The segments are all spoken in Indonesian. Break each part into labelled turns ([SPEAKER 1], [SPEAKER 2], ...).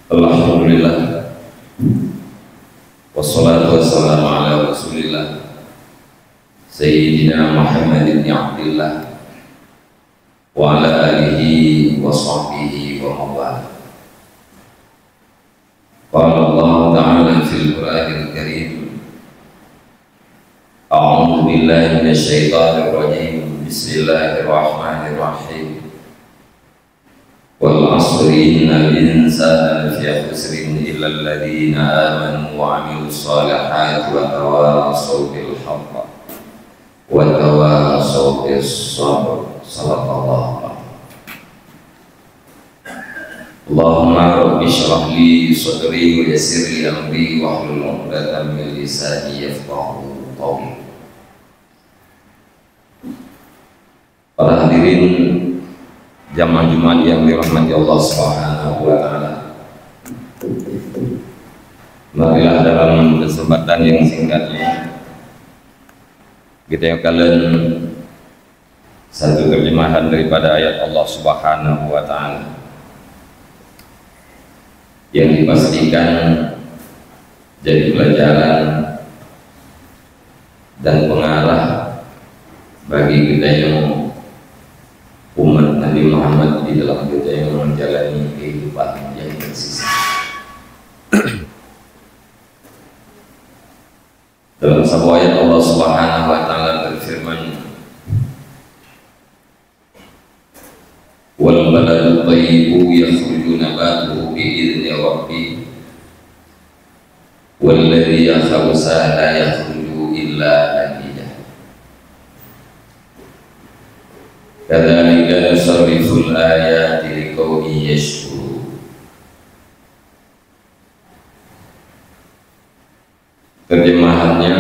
[SPEAKER 1] Alhamdulillah, wassalatu wassalamu ala rasulillah Sayyidina Muhammad ibn Abdillah wa ala alihi wa sahbihi wa mawala. Qala Allah ta'ala fil Qur'anil Karim, a'udzu billahi minasy syaithanir rajim, bismillahirrahmanirrahim. Wal 'asri innal insana lafi khusrin illa alladziina aamanu wa 'amilus shalihati wa tawassaw bil haqqi wa tawassaw bis sabr. Sallallahu alaihi. Allahumma rabbi shrah li sadri wa yassir li amri wa hlul 'uqdatam min lisani yafqahu qawli. Para hadirin jamaah Jumat yang dirahmati Allah Subhanahu wa taala. Marilah dalam kesempatan yang singkatnya kita akan satu terjemahan daripada ayat Allah Subhanahu wa taala yang dipastikan jadi pelajaran dan pengarah bagi kita yang umat Nabi Muhammad di dalam kita yang menjalani kehidupan yang bersisa. Dalam sebuah ayat Allah Subhanahu wa taala berfirman, wal baladu thayyibu yakhruju nabatuhu bi idzni rabbih wal ladzi khabasa la yakhruju illa nakidah. Kadzalika nusarriful ayati liqaumin yashkurun. Terjemahannya,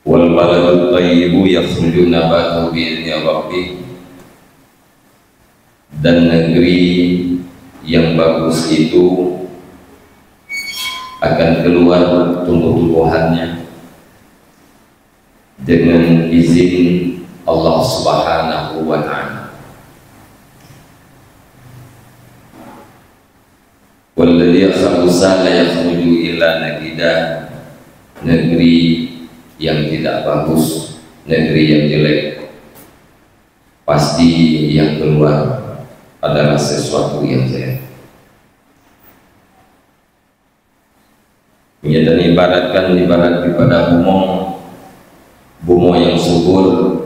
[SPEAKER 1] wal baladu thayyibu yakhruju nabatuhu bi idzni rabbih, dan negeri yang bagus itu akan keluar tumbuh-tumbuhannya dengan izin Allah Subhanahu wa ta'ala. Walladzi khabasa la yakhruju illa nakida, negeri yang tidak bagus, negeri yang jelek, pasti yang keluar adalah sesuatu yang jelek. Ini dan ibarat daripada bumo yang subur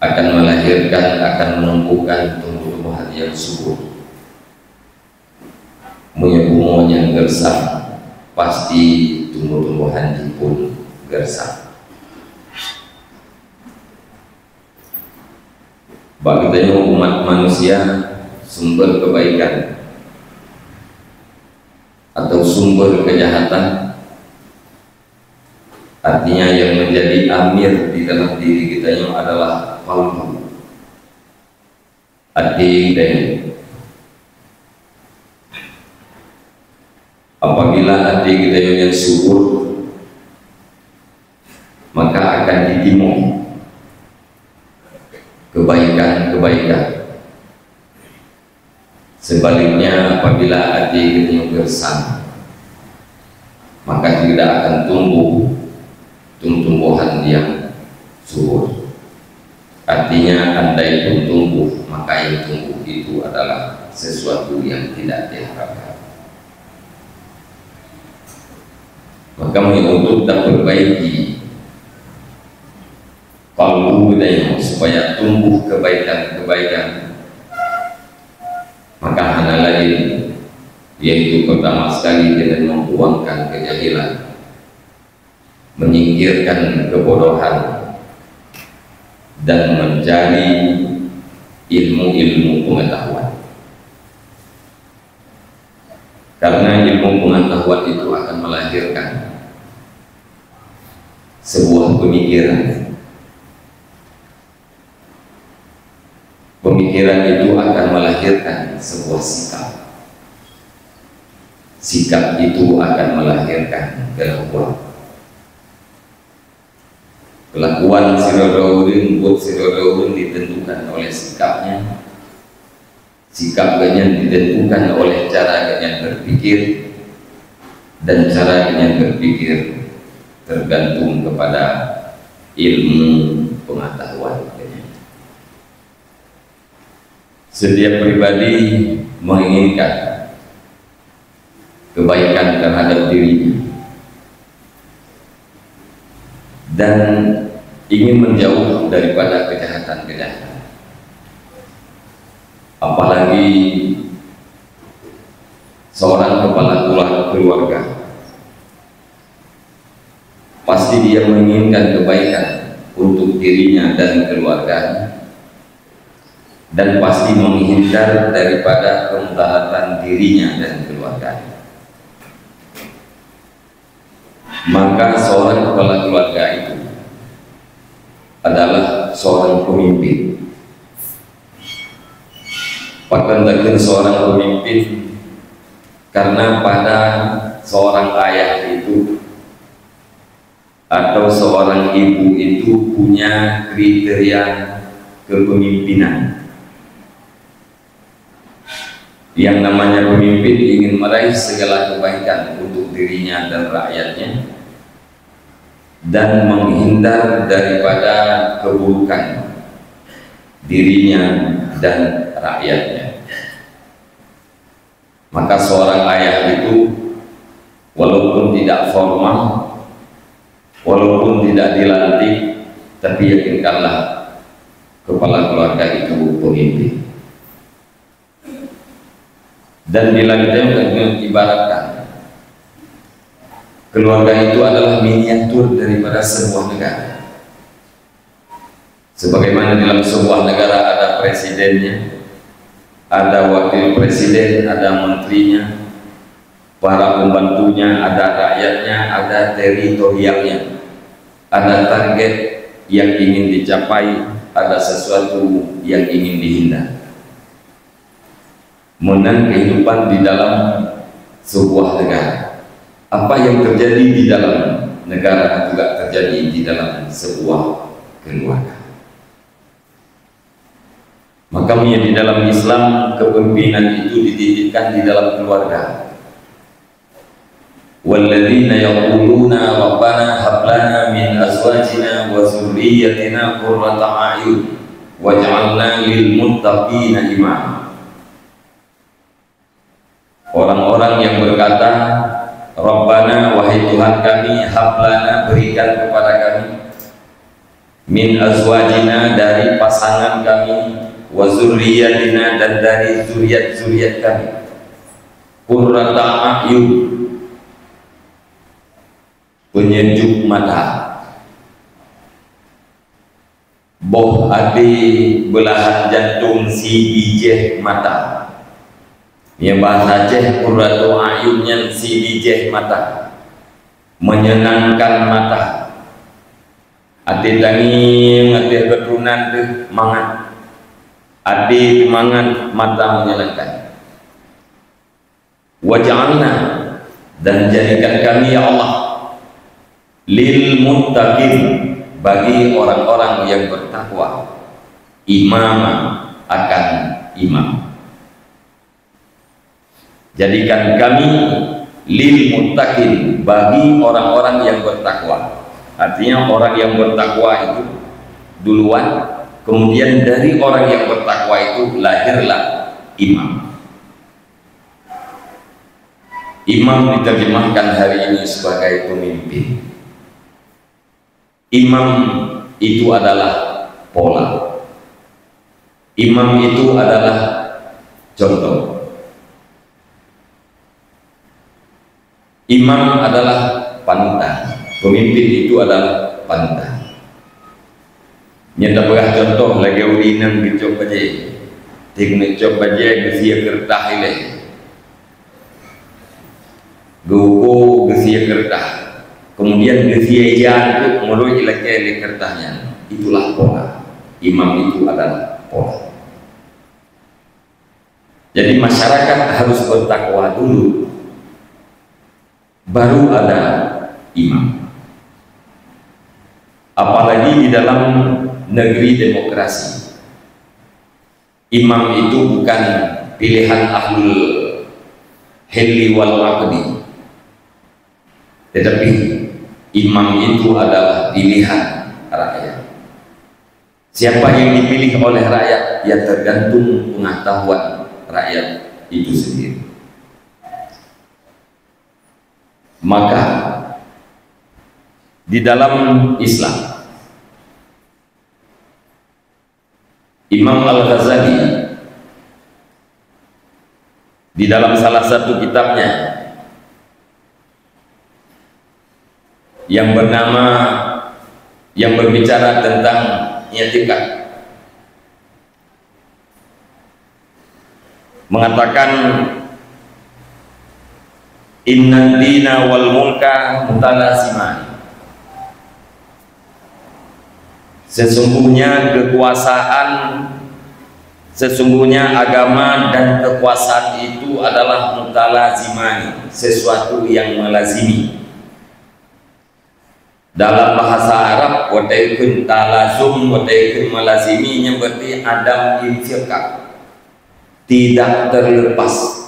[SPEAKER 1] akan melahirkan, akan menumbuhkan tumbuh-tumbuhan yang subur. Punya bumo yang gersang, pasti tumbuh-tumbuhan pun gersang. Bagi umat manusia, sumber kebaikan atau sumber kejahatan, artinya yang menjadi amir di dalam diri kita yang adalah qalbu, hati dan apabila hati kita yang subur, maka akan ditimbun kebaikan-kebaikan. Sebaliknya, apabila hati kita yang gersang, maka tidak akan tumbuh tumbuhan yang subur. Artinya, andai pun tumbuh, maka yang tumbuh itu adalah sesuatu yang tidak diharapkan. Maka untuk tak perbaiki kalbu kita supaya tumbuh kebaikan-kebaikan, maka hal lain, yaitu pertama sekali dengan membuangkan kejahilan, menyingkirkan kebodohan, dan mencari ilmu-ilmu pengetahuan. Karena ilmu pengetahuan itu akan melahirkan sebuah pemikiran. Pemikiran itu akan melahirkan sebuah sikap. Sikap itu akan melahirkan kelakuan. Kelakuan sirodawun buat sirodawun ditentukan oleh sikapnya. sikap kalian ditentukan oleh cara kalian berpikir, dan cara kalian berpikir tergantung kepada ilmu pengetahuan kalian. Setiap pribadi menginginkan kebaikan terhadap dirinya dan ingin menjauh daripada kejahatan-kejahatan. Apalagi seorang kepala keluarga, pasti dia menginginkan kebaikan untuk dirinya dan keluarganya, dan pasti menghindar daripada kemudaratan dirinya dan keluarganya. Maka seorang kepala keluarga itu adalah seorang pemimpin. Pakandakan seorang pemimpin karena pada seorang ayah itu atau seorang ibu itu punya kriteria kepemimpinan. Yang namanya pemimpin ingin meraih segala kebaikan untuk dirinya dan rakyatnya, dan menghindar daripada keburukan dirinya dan rakyatnya. Maka seorang ayah itu walaupun tidak formal, walaupun tidak dilantik, tapi yakinkanlah kepala keluarga itu pemimpin. Dan bila kita ibaratkan keluarga itu adalah miniatur daripada sebuah negara. Sebagaimana dalam sebuah negara ada presidennya, ada wakil presiden, ada menterinya, para pembantunya, ada rakyatnya, ada teritorialnya, ada target yang ingin dicapai, ada sesuatu yang ingin dihindar. Menang kehidupan di dalam sebuah negara. Apa yang terjadi di dalam negara juga terjadi di dalam sebuah keluarga. Makanya di dalam Islam kepemimpinan itu dititipkan di dalam keluarga. Walladzina yaquluna rabbana hab lana min azwajina wa dzurriyyatina qurrata a'yun waj'alna lil muttaqina imama. Orang-orang yang berkata, Rabbana, wahai Tuhan kami, hablana, berikan kepada kami, min azwajina, dari pasangan kami, wa zurriyatina, dan dari zuriat-zuriat kami, qurrata a'yun, penyejuk mata, boh ade belahan jantung si bijeh mata. Ya bahasa Aceh qurratu ayunnya si bijeh mata, menyenangkan mata. Ati tanging ati keturunan teh mangan, adi mangan mata menyenangkan. Waj'alna, dan jadikan kami ya Allah lil muttaqin, bagi orang-orang yang bertakwa, imama, akan imam. Jadikan kami lil muttaqin, bagi orang-orang yang bertakwa. Artinya orang yang bertakwa itu duluan, kemudian dari orang yang bertakwa itu lahirlah imam. Imam diterjemahkan hari ini sebagai pemimpin. Imam itu adalah pola. Imam itu adalah contoh. Imam adalah panutan, pemimpin itu adalah panutan. Nyata berah contoh lagi ulinan gecok aja, teknik cok aja gesia kertah ile, gugu gesia kertah, kemudian gesia ijan itu mulai ilake kertahnya, itulah pola. Imam itu adalah pola. Jadi masyarakat harus bertakwa dulu, baru ada imam. Apalagi di dalam negeri demokrasi, imam itu bukan pilihan ahlul hilli wal aqdi, tetapi imam itu adalah pilihan rakyat. Siapa yang dipilih oleh rakyat ya tergantung pengetahuan rakyat itu sendiri. Maka di dalam Islam, Imam Al-Ghazali di dalam salah satu kitabnya yang berbicara tentang i'tikad mengatakan inna dina wal mulka mutalaziman, sesungguhnya agama dan kekuasaan itu adalah mutalazimani, sesuatu yang melazimi. Dalam bahasa Arab wadaikun talazum, wadaikun melaziminya berarti adam infirqah, tidak terlepas.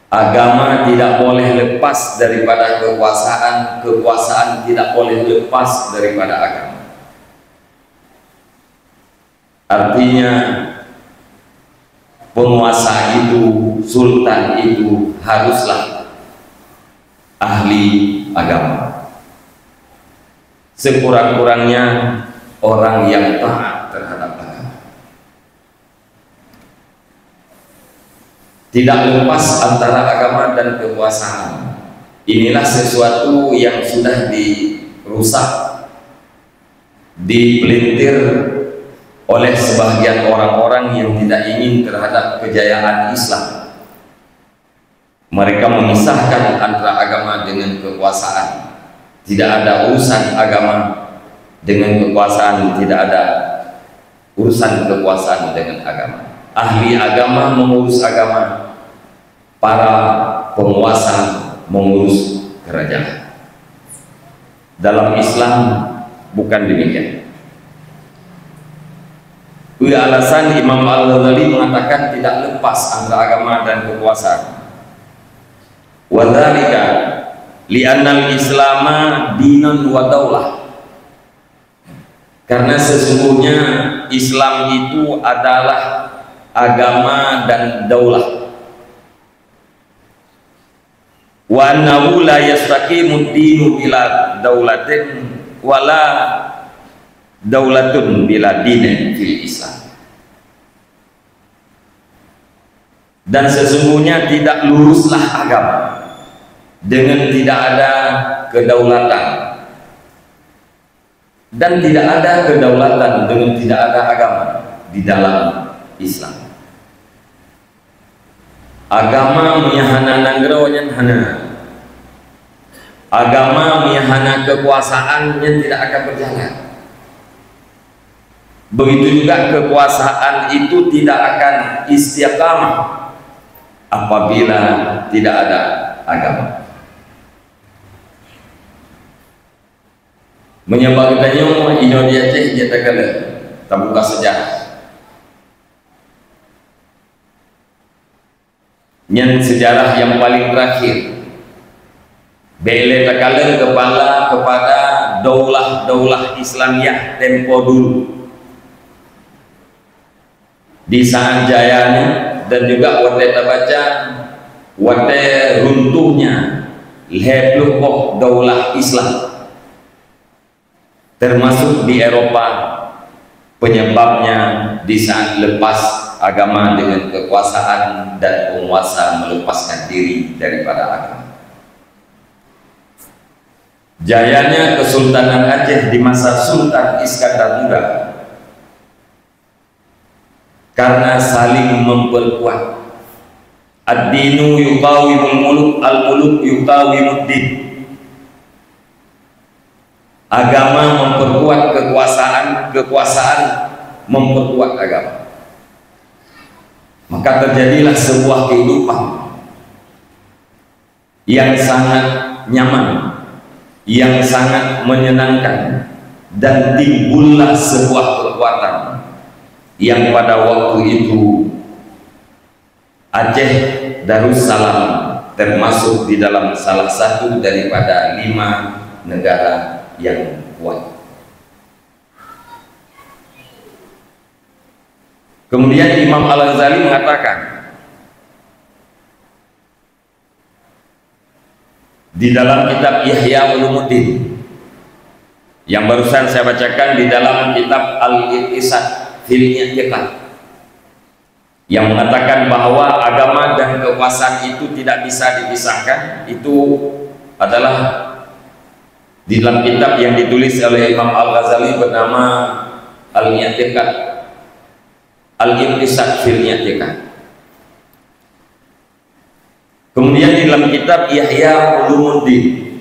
[SPEAKER 1] Agama tidak boleh lepas daripada kekuasaan, kekuasaan tidak boleh lepas daripada agama. Artinya penguasa itu, sultan itu haruslah ahli agama, sekurang-kurangnya orang yang taat terhadap agama. Tidak lepas antara agama dan kekuasaan. Inilah sesuatu yang sudah dirusak, dipelintir oleh sebagian orang-orang yang tidak ingin terhadap kejayaan Islam. Mereka memisahkan antara agama dengan kekuasaan. Tidak ada urusan agama dengan kekuasaan, tidak ada urusan kekuasaan dengan agama. Ahli agama mengurus agama, para penguasa mengurus kerajaan. Dalam Islam bukan demikian. Alasan Imam Al-Ghazali mengatakan tidak lepas antara agama dan kekuasaan. Wa dzalika li'annal islama dinun wa daulah, karena sesungguhnya Islam itu adalah agama dan daulah. Wa annahu la yastaqimu dinu bila daulatin wala daulatun bila dinin fil Islam. Dan sesungguhnya tidak luruslah agama dengan tidak ada kedaulatan, dan tidak ada kedaulatan dengan tidak ada agama di dalam Islam. Agama miyahana nanggronya hana, agama miyahana kekuasaan yang tidak akan berjalan. Begitu juga kekuasaan itu tidak akan istiqamah apabila tidak ada agama. Menyebabkannya Indonesia kita kala terbuka sejarah. Yang sejarah yang paling terakhir bele takala kepada daulah Islamiyah tempo dulu di saat jayanya, dan juga waktu baca waktu runtuhnya lebloh daulah Islam termasuk di Eropa. Penyebabnya di saat lepas agama dengan kekuasaan dan penguasa melepaskan diri daripada agama. Jayanya Kesultanan Aceh di masa Sultan Iskandar Muda karena saling memperkuat. Ad-dinu yuqawimul muluk, al-muluk yuqawimud din. Agama memperkuat kekuasaan, kekuasaan memperkuat agama. Maka terjadilah sebuah kehidupan yang sangat nyaman, yang sangat menyenangkan, dan timbullah sebuah kekuatan yang pada waktu itu Aceh Darussalam termasuk di dalam salah satu daripada 5 negara yang kuat. Kemudian Imam Al-Ghazali mengatakan di dalam kitab Ihya Ulumuddin yang barusan saya bacakan, di dalam kitab Al-Iqtisad fil I'tiqad, yang mengatakan bahwa agama dan kekuasaan itu tidak bisa dipisahkan. Itu adalah di dalam kitab yang ditulis oleh Imam Al-Ghazali bernama Al-I'tiqad, Al-Iqtisad fil I'tiqad. Kemudian di dalam kitab Ihya Ulumuddin,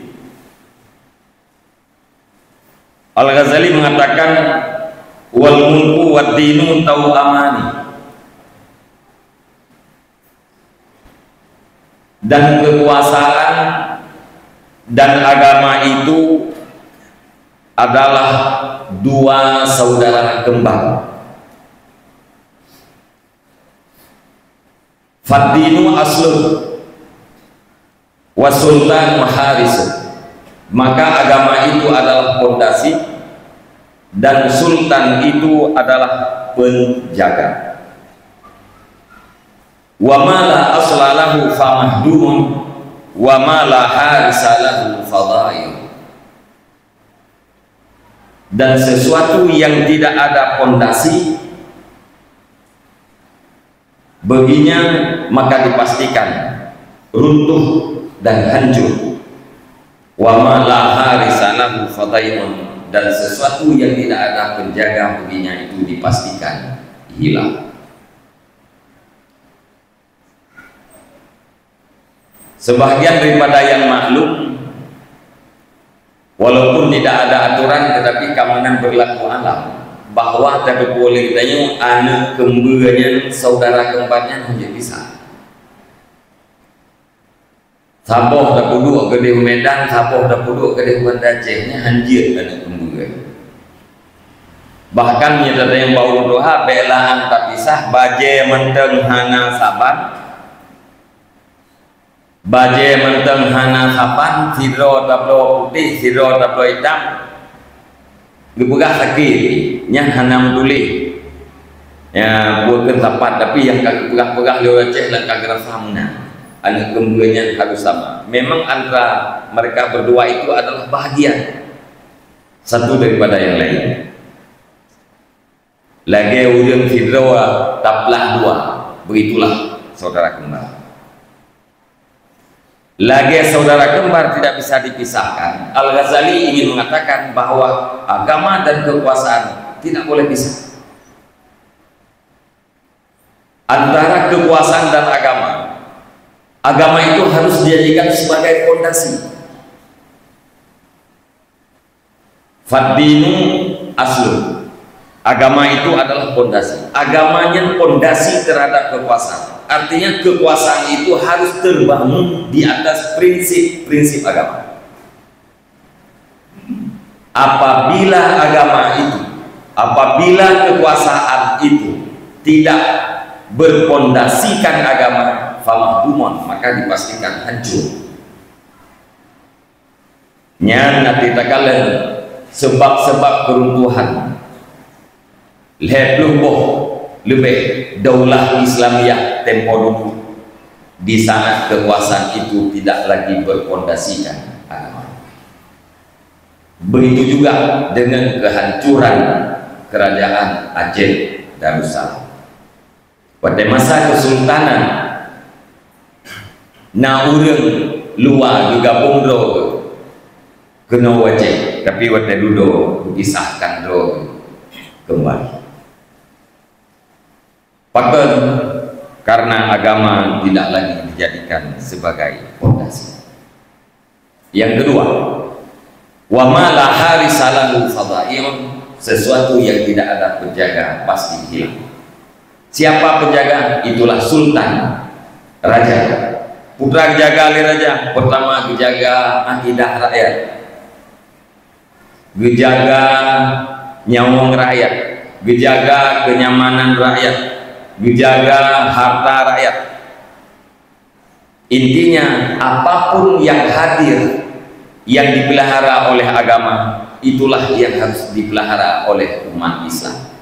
[SPEAKER 1] Al-Ghazali mengatakan wal mulku wad dinu tau'amani, dan kekuasaan dan agama itu adalah 2 saudara kembar. Fad-dinu aslun wa sultan maharis, maka agama itu adalah fondasi dan sultan itu adalah penjaga. Wa ma la asla lahu famahdumun wa ma la harisa lahu fadhail, dan sesuatu yang tidak ada pondasi baginya maka dipastikan runtuh dan hancur. Wa ma la harisa lahu fadhail, dan sesuatu yang tidak ada penjaga baginya itu dipastikan hilang. Sebagian daripada yang maklum, walaupun tidak ada aturan tetapi keamanan berlaku alam, bahwa tapi boleh ditanya anak kembarnya, saudara kembarnya hanya bisa. Saboh dah puduk ke di Medan, saboh dah puduk ke di Banda Acehnya hanjir anak kembar. Bahkan nyata yang bau doa belaan tak pisah, baje menteng hana saban, baje menteng hana sapan, sidro tablo putih, sidro tablo hitam, gebegah sakit, nya hana meduli, ya buatkan sapan, tapi yang kagak pegah-pegah lewat Aceh dan kagak rasamna, anak kembarnya harus sama. Memang antara mereka berdua itu adalah bahagia satu daripada yang lain. Lagi ujung sidro taplah 2, begitulah saudara kembar. Lagi saudara kembar tidak bisa dipisahkan. Al-Ghazali ingin mengatakan bahwa agama dan kekuasaan tidak boleh pisah. Antara kekuasaan dan agama itu harus dijadikan sebagai fondasi. Fad-dinu aslun, agama itu adalah fondasi. Agamanya fondasi terhadap kekuasaan. Artinya kekuasaan itu harus terbangun di atas prinsip-prinsip agama. Apabila kekuasaan itu tidak berpondasikan agama, famahdumun, maka dipastikan hancur. Nya nanti takalan sebab-sebab keruntuhan lebih daulah Islamiyah tempo dulu, di sana kekuasaan itu tidak lagi berpondasikan agama. Begitu juga dengan kehancuran kerajaan Aceh Darussalam. Pada masa kesultanan, na urang luar digabung do kena Aceh, tapi waktu dulu dipisahkan do kembali. Pakai karena agama tidak lagi dijadikan sebagai fondasi. Yang kedua, wa ma la harisa lahu fadhail, sesuatu yang tidak ada penjaga pasti hilang. Siapa penjaga? Itulah sultan, raja. Putra jaga oleh raja, pertama dijaga akidah rakyat, dijaga nyawang rakyat, dijaga kenyamanan rakyat, dijaga harta rakyat, Intinya apapun yang hadir yang dipelihara oleh agama, itulah yang harus dipelihara oleh umat Islam.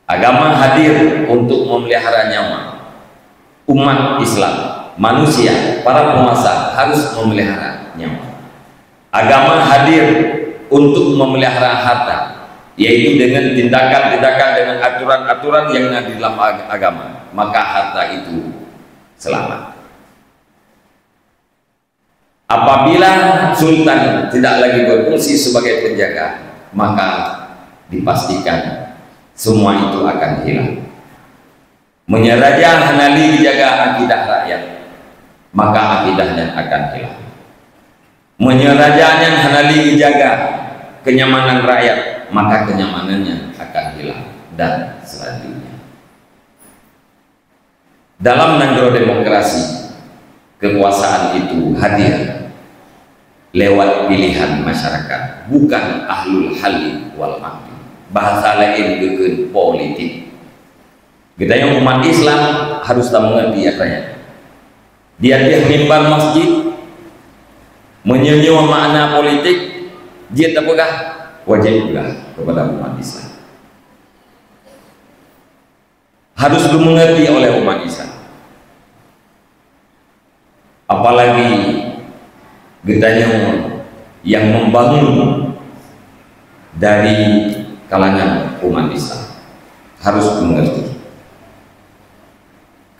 [SPEAKER 1] Agama hadir untuk memelihara nyawa. Umat Islam, manusia, para penguasa harus memelihara nyawa. Agama hadir untuk memelihara harta, yaitu dengan tindakan-tindakan, dengan aturan-aturan yang ada di dalam agama, maka harta itu selamat. Apabila sultan tidak lagi berfungsi sebagai penjaga, maka dipastikan semua itu akan hilang. Menyeraja henali dijaga akidah rakyat, maka akidahnya akan hilang. Menyerajanya henali dijaga kenyamanan rakyat, maka kenyamanannya akan hilang, dan selanjutnya. Dalam negara demokrasi, kekuasaan itu hadir lewat pilihan masyarakat, bukan ahlul halli wal aqdi. Bahasa lain bikin politik. Kita yang umat Islam harus tak mengerti katanya. Dia mimbar masjid menyenyum makna politik, dia tak pegah, wajib juga kepada umat Islam. Harus dimengerti oleh umat Islam. Apalagi getanya yang membangun dari kalangan umat Islam harus mengerti,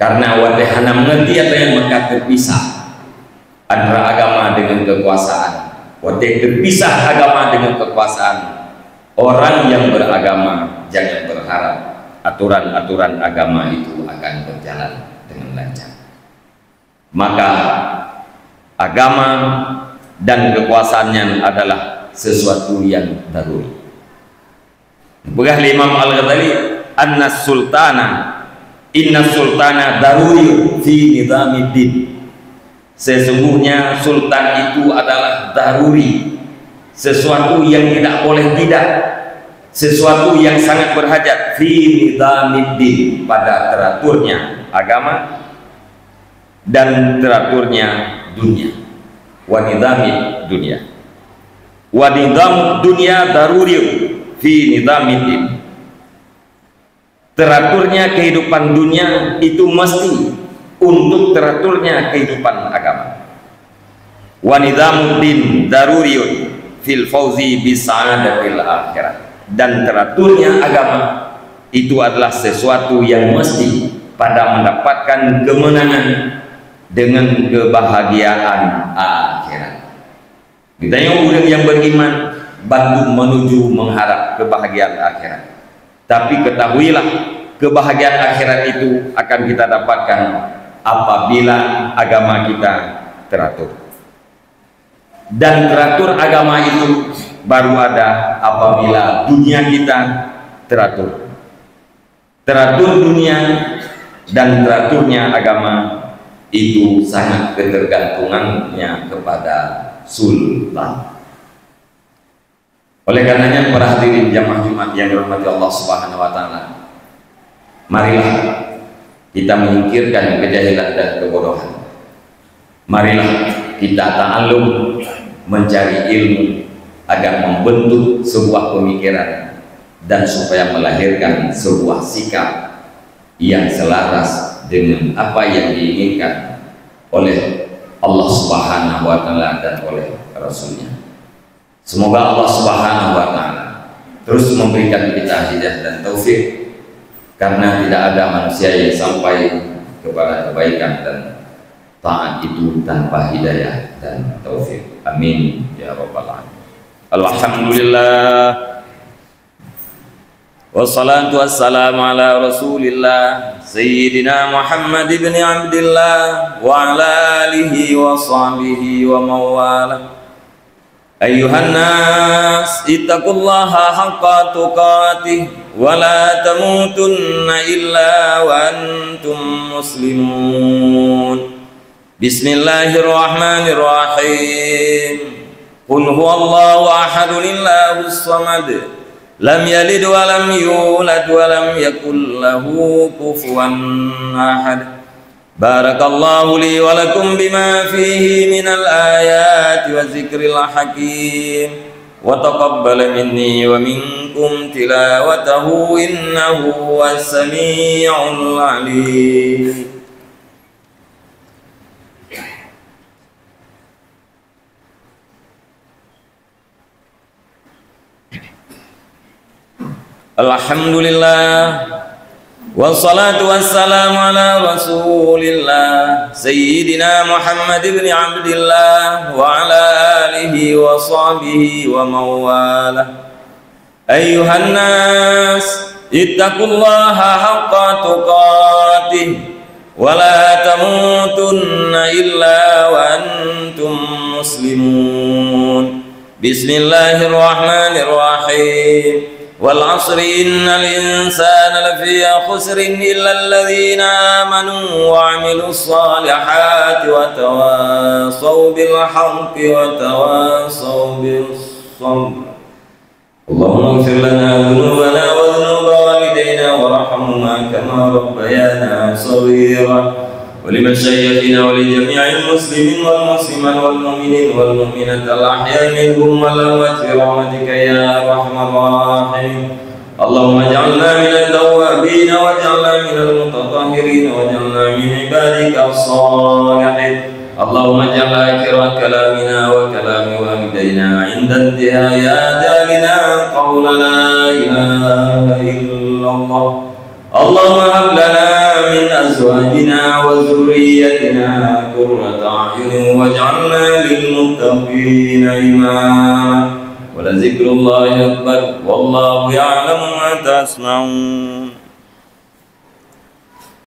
[SPEAKER 1] karena wadahana mengerti atau yang maka terpisah antara agama dengan kekuasaan. Wadah terpisah agama dengan kekuasaan. Orang yang beragama jangan berharap aturan-aturan agama itu akan berjalan dengan lancar. Maka agama dan kekuasaannya adalah sesuatu yang daruri. Begah Imam Al-Ghazali, inna sultana daruri fi nizamiddin. Sesungguhnya sultan itu adalah daruri, sesuatu yang tidak boleh tidak, sesuatu yang sangat berhajat fi nizamiddin, pada teraturnya agama dan teraturnya dunia. Wa nizamid dunia, wa nizamud dunia daruri fi nizamiddin. Teraturnya kehidupan dunia itu mesti untuk teraturnya kehidupan agama. Wa nizamuddin daruriyun fil fauzi bisa'adatil akhirah. Dan teraturnya agama itu adalah sesuatu yang mesti pada mendapatkan kemenangan dengan kebahagiaan akhirat. Ditanya orang yang beriman bantu menuju mengharap kebahagiaan akhirat. Tapi ketahuilah, kebahagiaan akhirat itu akan kita dapatkan apabila agama kita teratur. Dan teratur agama itu baru ada apabila dunia kita teratur. Teratur dunia dan teraturnya agama itu sangat ketergantungannya kepada sultan. Oleh karenanya para hadirin jamaah Jumat yang dirahmati Allah Subhanahu wa taala, marilah kita menyingkirkan kejahilan dan kebodohan. Marilah kita ta'allum, mencari ilmu agar membentuk sebuah pemikiran dan supaya melahirkan sebuah sikap yang selaras dengan apa yang diinginkan oleh Allah Subhanahu wa taala dan oleh Rasulnya. Semoga Allah Subhanahu wa taala terus memberikan kita hidayah dan taufik, karena tidak ada manusia yang sampai kepada kebaikan dan taat itu tanpa hidayah dan taufik. Amin ya rabbal alamin. Alhamdulillah. Wassalatu wassalamu ala Rasulillah Sayyidina Muhammad ibn Abdillah wa ala alihi wa sahbihi wa mawalah. Ayuhan nas ittaqullaha haqqa tuqatih wa la tamutunna illa wa antum muslimun. Bismillahirrahmanirrahim. Qul huwallahu ahadun illahus samad. Lam yalid wa lam yulad wa lam yakul lahu kufuwan ahad. بارك الله لي ولكم بما فيه من الآيات والذكر الحكيم، وتقبل مني ومنكم تلاوته إنه هو السميع العليم. الحمد لله والصلاة والسلام على رسول الله سيدنا محمد بن عبد الله وعلى آله وصحبه ومن والاه. أيها الناس اتقوا الله حق تقاته ولا تموتن إلا وأنتم مسلمون. بسم الله الرحمن الرحيم. والعصر إن الإنسان لفي خسر إلا الذين آمنوا وعملوا الصالحات وتواصوا بالحق وتواصوا بالصبر. اللهم اغفر لنا ذنوبنا وذنوب والدينا وارحمهما كما ربيانا صغيرا، ولمشايخنا ولجميع المسلمين والمسلمات والمؤمنين والمؤمنات الأحياء منهم والأموات برحمتك يا أرحم الراحمين. اللهم اجعلنا من التوابين واجعلنا من المتطهرين واجعلنا من عبادك الصالحين. اللهم اجعل آخر كلامنا وكلام والدينا عند انتهاء آجالنا قول لا إله إلا الله. اللهم هب لنا من أزواجنا وذريتنا قرة أعين واجعلنا للمتقين إماما. ولذكر الله أكبر والله يعلم ما تصنعون.